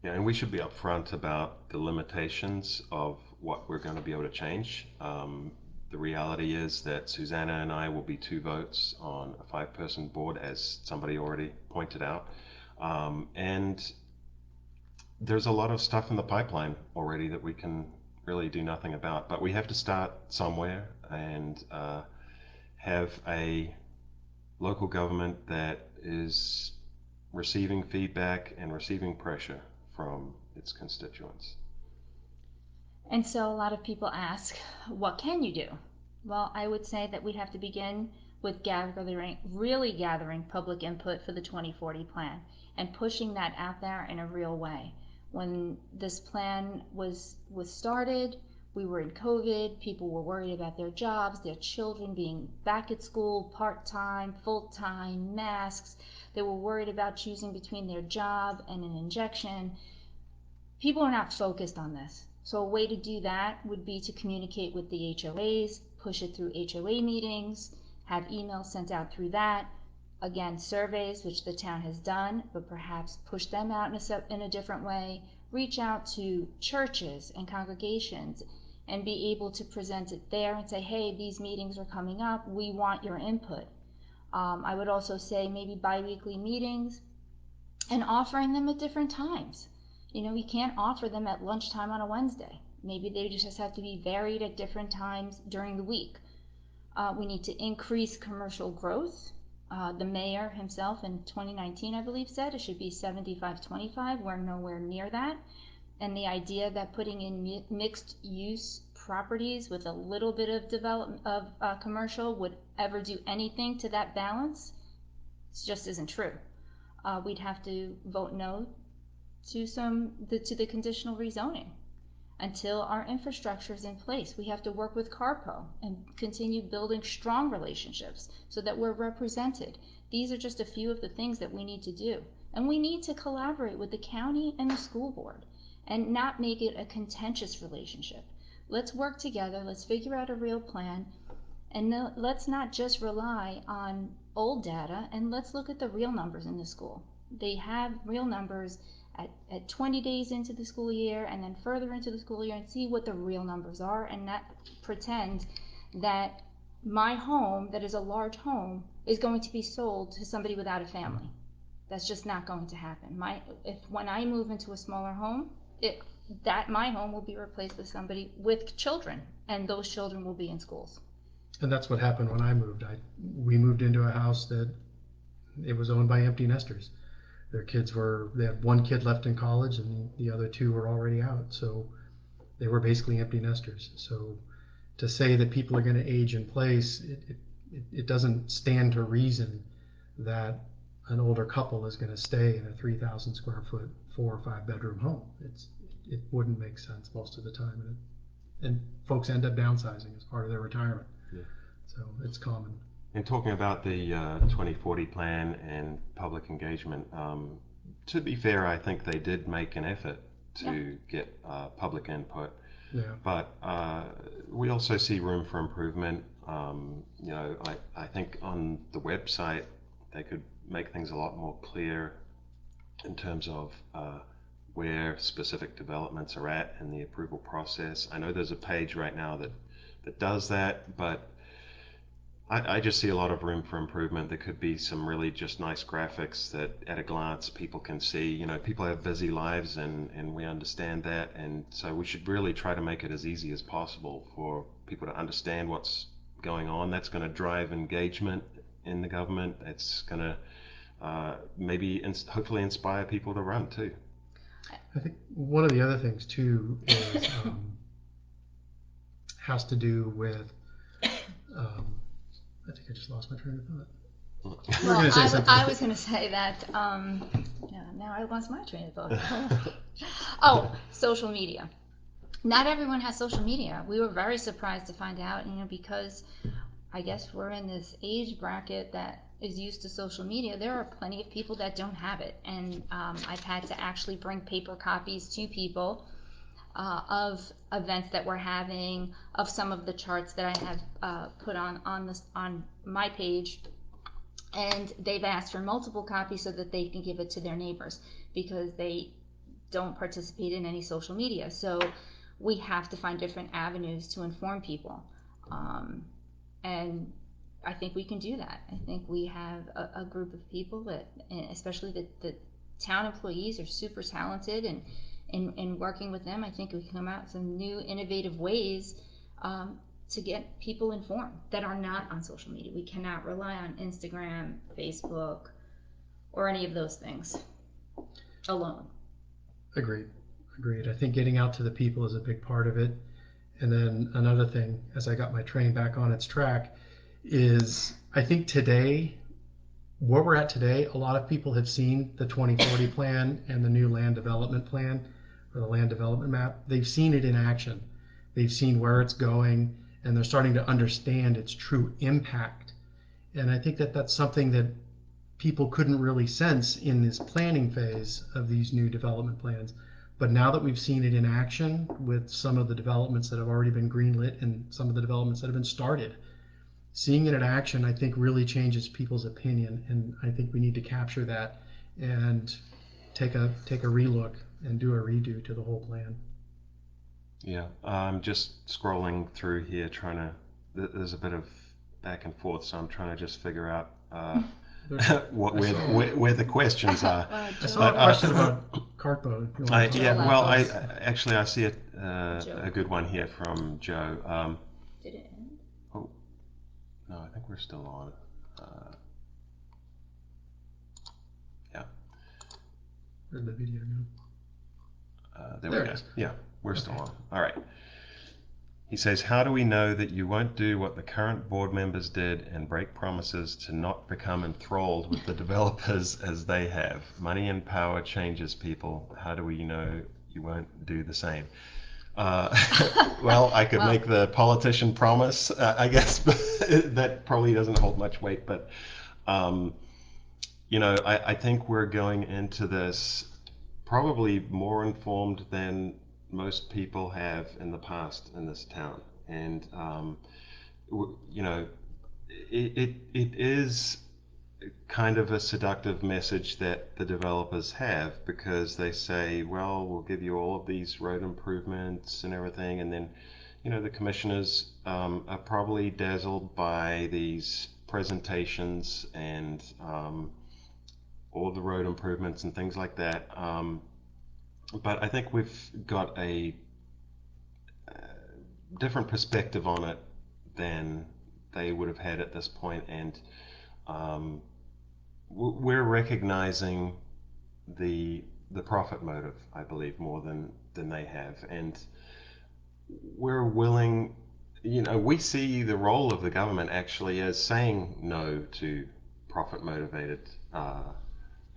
Yeah, and we should be upfront about the limitations of what we're going to be able to change. The reality is that Susanna and I will be 2 votes on a 5-person board, as somebody already pointed out. And there's a lot of stuff in the pipeline already that we can really do nothing about. But we have to start somewhere and have a local government that is receiving feedback and receiving pressure from its constituents. And so a lot of people ask, what can you do? Well, I would say that we'd have to begin with really gathering public input for the 2040 plan and pushing that out there in a real way. When this plan was started, we were in COVID, people were worried about their jobs, their children being back at school, part-time, full-time, masks. They were worried about choosing between their job and an injection. People are not focused on this. So a way to do that would be to communicate with the HOAs, push it through HOA meetings, have emails sent out through that. Again, surveys, which the town has done, but perhaps push them out in a different way. Reach out to churches and congregations and be able to present it there and say, hey, these meetings are coming up. We want your input. I would also say maybe bi-weekly meetings and offering them at different times. You know, we can't offer them at lunchtime on a Wednesday. Maybe they just have to be varied at different times during the week. We need to increase commercial growth. The mayor himself in 2019, I believe, said it should be 75-25. We're nowhere near that. And the idea that putting in mixed use properties with a little bit of development of commercial would ever do anything to that balance, it just isn't true. We'd have to vote no to the conditional rezoning until our infrastructure is in place. We have to work with CARPO and continue building strong relationships so that we're represented. These are just a few of the things that we need to do. And we need to collaborate with the county and the school board and not make it a contentious relationship. Let's work together, let's figure out a real plan, and let's not just rely on old data, and let's look at the real numbers in the school. They have real numbers at 20 days into the school year and then further into the school year, and see what the real numbers are, and not pretend that my home, that is a large home, is going to be sold to somebody without a family. That's just not going to happen. When I move into a smaller home, my home will be replaced with somebody with children, and those children will be in schools. And that's what happened when I moved. We moved into a house that it was owned by empty nesters. They had one kid left in college, and the other two were already out. So they were basically empty nesters. So to say that people are going to age in place, it doesn't stand to reason that an older couple is going to stay in a 3,000 square foot, 4 or 5 bedroom home. It wouldn't make sense most of the time, and folks end up downsizing as part of their retirement. Yeah. So it's common. And talking about the 2040 plan and public engagement, to be fair, I think they did make an effort to get public input. Yeah. But we also see room for improvement. You know, I think on the website they could make things a lot more clear in terms of where specific developments are at in the approval process. I know there's a page right now that does that, but I just see a lot of room for improvement. There could be some really just nice graphics that at a glance people can see. You know, people have busy lives, and we understand that, and so we should really try to make it as easy as possible for people to understand what's going on. That's going to drive engagement in the government. It's going to hopefully inspire people to run too. I think one of the other things too is has to do with I think I just lost my train of thought. Well, gonna say something. I was going to say that now I lost my train of thought. Oh, social media. Not everyone has social media. We were very surprised to find out, because I guess we're in this age bracket that is used to social media. There are plenty of people that don't have it, and I've had to actually bring paper copies to people of events that we're having, of some of the charts that I have put on my page, and they've asked for multiple copies so that they can give it to their neighbors because they don't participate in any social media. So we have to find different avenues to inform people, and I think we can do that. I think we have a group of people that, especially the town employees, are super talented, and in working with them, I think we can come out with some new innovative ways to get people informed that are not on social media. We cannot rely on Instagram, Facebook, or any of those things alone. Agreed. I think getting out to the people is a big part of it. And then another thing, as I got my train back on its track, is I think today, where we're at today, a lot of people have seen the 2040 plan and the new land development plan, or the land development map. They've seen it in action. They've seen where it's going, and they're starting to understand its true impact. And I think that that's something that people couldn't really sense in this planning phase of these new development plans. But now that we've seen it in action with some of the developments that have already been greenlit and some of the developments that have been started, seeing it in action, I think, really changes people's opinion. And I think we need to capture that and take a relook and do a redo to the whole plan. Yeah, I'm just scrolling through here, there's a bit of back and forth, so I'm trying to just figure out where the questions are. I saw a question about Cartbo. I see a good one here from Joe. Did it end? Oh, no, I think we're still on. Yeah. Where'd the video go? There we go. Yeah, we're still on. All right. He says, how do we know that you won't do what the current board members did and break promises to not become enthralled with the developers as they have? Money and power changes people. How do we know you won't do the same? Well, I could make the politician promise, I guess, but that probably doesn't hold much weight. But, I think we're going into this probably more informed than most people have in the past in this town, and it is kind of a seductive message that the developers have, because they say, well, we'll give you all of these road improvements and everything, and then the commissioners are probably dazzled by these presentations and all the road improvements and things like that. But I think we've got a different perspective on it than they would have had at this point, and um, we're recognizing the profit motive, I believe, more than they have, and we're willing. We see the role of the government actually as saying no to profit motivated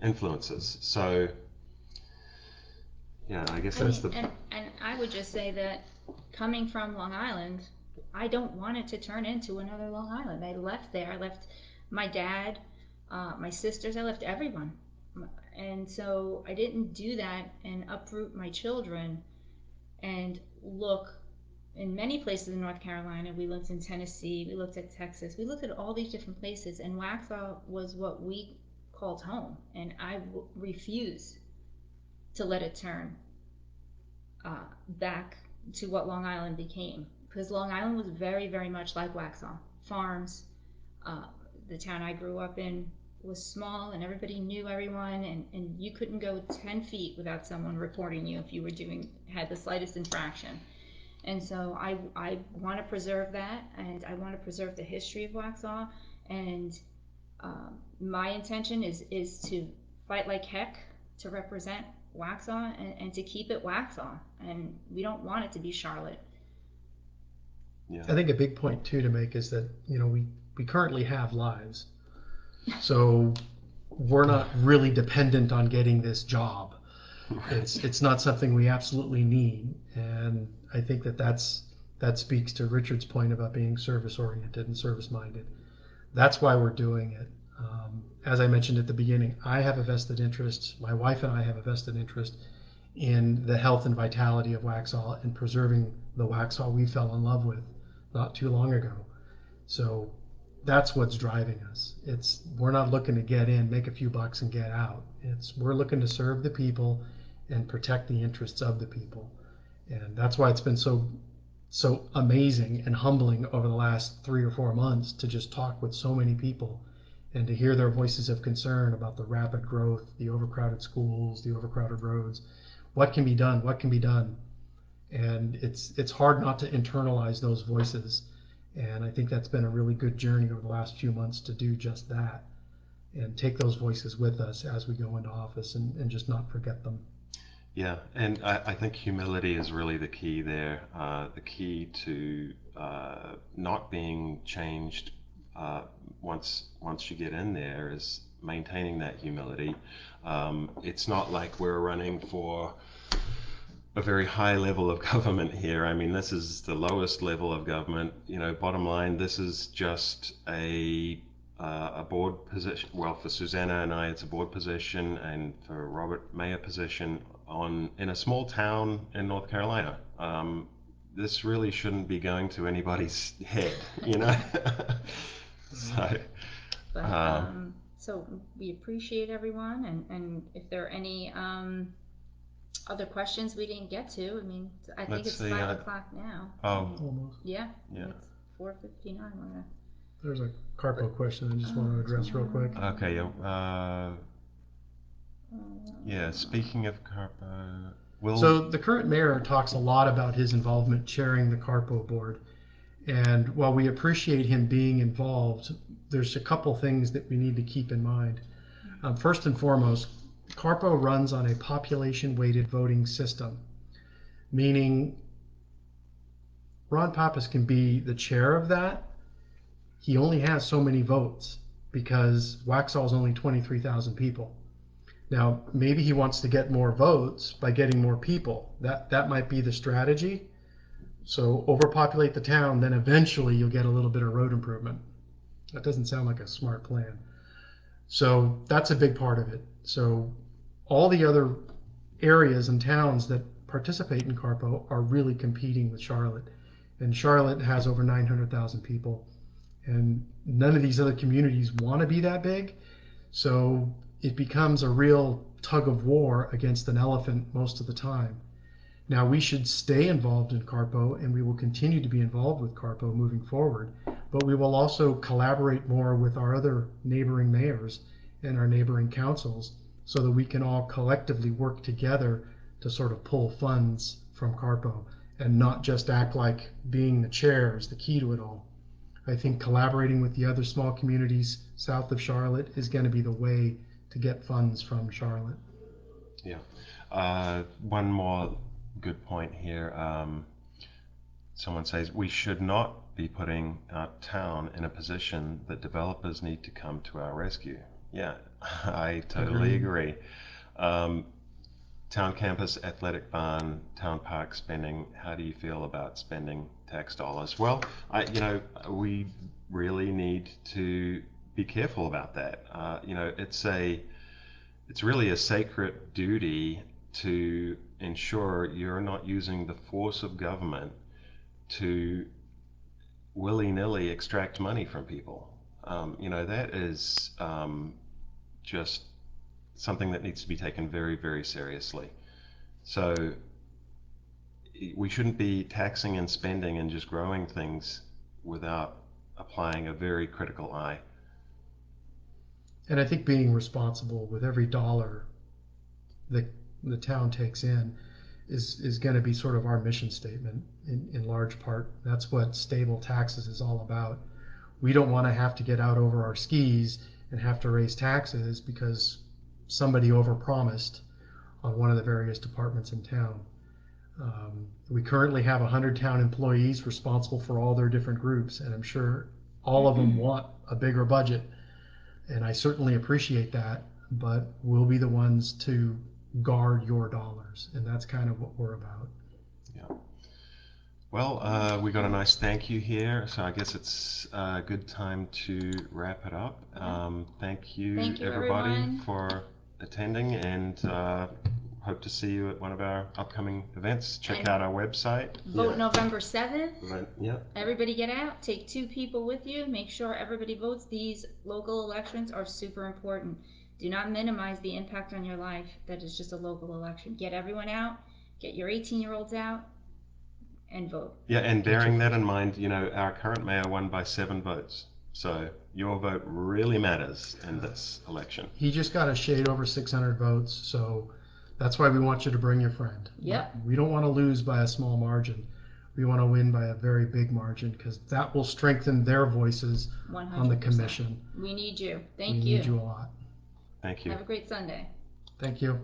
influences. So, yeah, I guess I that's mean, and I would just say that coming from Long Island, I don't want it to turn into another Long Island. I left there. I left my dad, my sisters. I left everyone, and so I didn't do that and uproot my children and look in many places in North Carolina. We looked in Tennessee. We looked at Texas. We looked at all these different places, and Waxhaw was what we called home, and I refuse to let it turn back to what Long Island became. Because Long Island was very, very much like Waxhaw. Farms. Uh, the town I grew up in was small and everybody knew everyone, and you couldn't go 10 feet without someone reporting you if you had the slightest infraction. And so I want to preserve that, and I want to preserve the history of Waxhaw, and my intention is to fight like heck to represent Waxhaw and to keep it Waxhaw, and we don't want it to be Charlotte. Yeah. I think a big point too to make is that we currently have lives, so we're not really dependent on getting this job. It's not something we absolutely need, and I think that speaks to Richard's point about being service oriented and service minded. That's why we're doing it. As I mentioned at the beginning, I have a vested interest. My wife and I have a vested interest in the health and vitality of Waxhaw and preserving the Waxhaw we fell in love with not too long ago. So that's what's driving us. We're not looking to get in, make a few bucks, and get out. We're looking to serve the people and protect the interests of the people, and that's why it's been so amazing and humbling over the last 3 or 4 months to just talk with so many people and to hear their voices of concern about the rapid growth, the overcrowded schools, the overcrowded roads. What can be done? What can be done? And it's hard not to internalize those voices. And I think that's been a really good journey over the last few months to do just that and take those voices with us as we go into office and just not forget them. Yeah, and I think humility is really the key there. The key to not being changed once you get in there is maintaining that humility. It's not like we're running for a very high level of government here. I mean, this is the lowest level of government. Bottom line, this is just a board position. Well, for Susanna and I, it's a board position, and for Robert, mayor position in a small town in North Carolina. This really shouldn't be going to anybody's head, So, But so we appreciate everyone, and if there are any other questions we didn't get to, I mean, I think let's it's see. 5 o'clock now. Almost. Yeah. Yeah. It's 4:59. There's a Carpo question I just want to address real quick. Okay. Yeah. Speaking of Carpo, So the current mayor talks a lot about his involvement chairing the Carpo board. And while we appreciate him being involved, there's a couple things that we need to keep in mind. First and foremost, Carpo runs on a population-weighted voting system, meaning Ron Pappas can be the chair of that. He only has so many votes because Waxhaw is only 23,000 people. Now, maybe he wants to get more votes by getting more people. That might be the strategy. So overpopulate the town, then eventually you'll get a little bit of road improvement. That doesn't sound like a smart plan. So that's a big part of it. So all the other areas and towns that participate in Carpo are really competing with Charlotte. And Charlotte has over 900,000 people. And none of these other communities want to be that big. So it becomes a real tug of war against an elephant most of the time. Now, we should stay involved in Carpo, and we will continue to be involved with Carpo moving forward, but we will also collaborate more with our other neighboring mayors and our neighboring councils so that we can all collectively work together to sort of pull funds from CARPO and not just act like being the chair is the key to it all. I think collaborating with the other small communities south of Charlotte is going to be the way to get funds from Charlotte. Yeah. One more good point here. Someone says we should not be putting our town in a position that developers need to come to our rescue. Yeah, I totally agree. Town campus, athletic barn, town park spending. How do you feel about spending tax dollars? Well, we really need to be careful about that. It's really a sacred duty to ensure you're not using the force of government to willy-nilly extract money from people. That is just something that needs to be taken very, very seriously. So we shouldn't be taxing and spending and just growing things without applying a very critical eye. And I think being responsible with every dollar that the town takes in is going to be sort of our mission statement in large part. That's what stable taxes is all about. We don't want to have to get out over our skis and have to raise taxes because somebody overpromised on one of the various departments in town. We currently have 100 town employees responsible for all their different groups, and I'm sure all of them want a bigger budget, and I certainly appreciate that, but we'll be the ones to guard your dollars, and that's kind of what we're about. Yeah. Well, we got a nice thank you here, so I guess it's a good time to wrap it up. Thank you everybody everyone. for attending, and hope to see you at one of our upcoming events. Check And out our website. Vote November 7th. Yeah. Everybody get out. Take 2 people with you. Make sure everybody votes. These local elections are super important. Do not minimize the impact on your life that is just a local election. Get everyone out. Get your 18-year-olds out and vote. Yeah, and bearing that in mind, our current mayor won by 7 votes. So your vote really matters in this election. He just got a shade over 600 votes, so that's why we want you to bring your friend. Yep. We don't want to lose by a small margin. We want to win by a very big margin because that will strengthen their voices 100%. on the commission. We need you. We need you a lot. Thank you. Have a great Sunday. Thank you.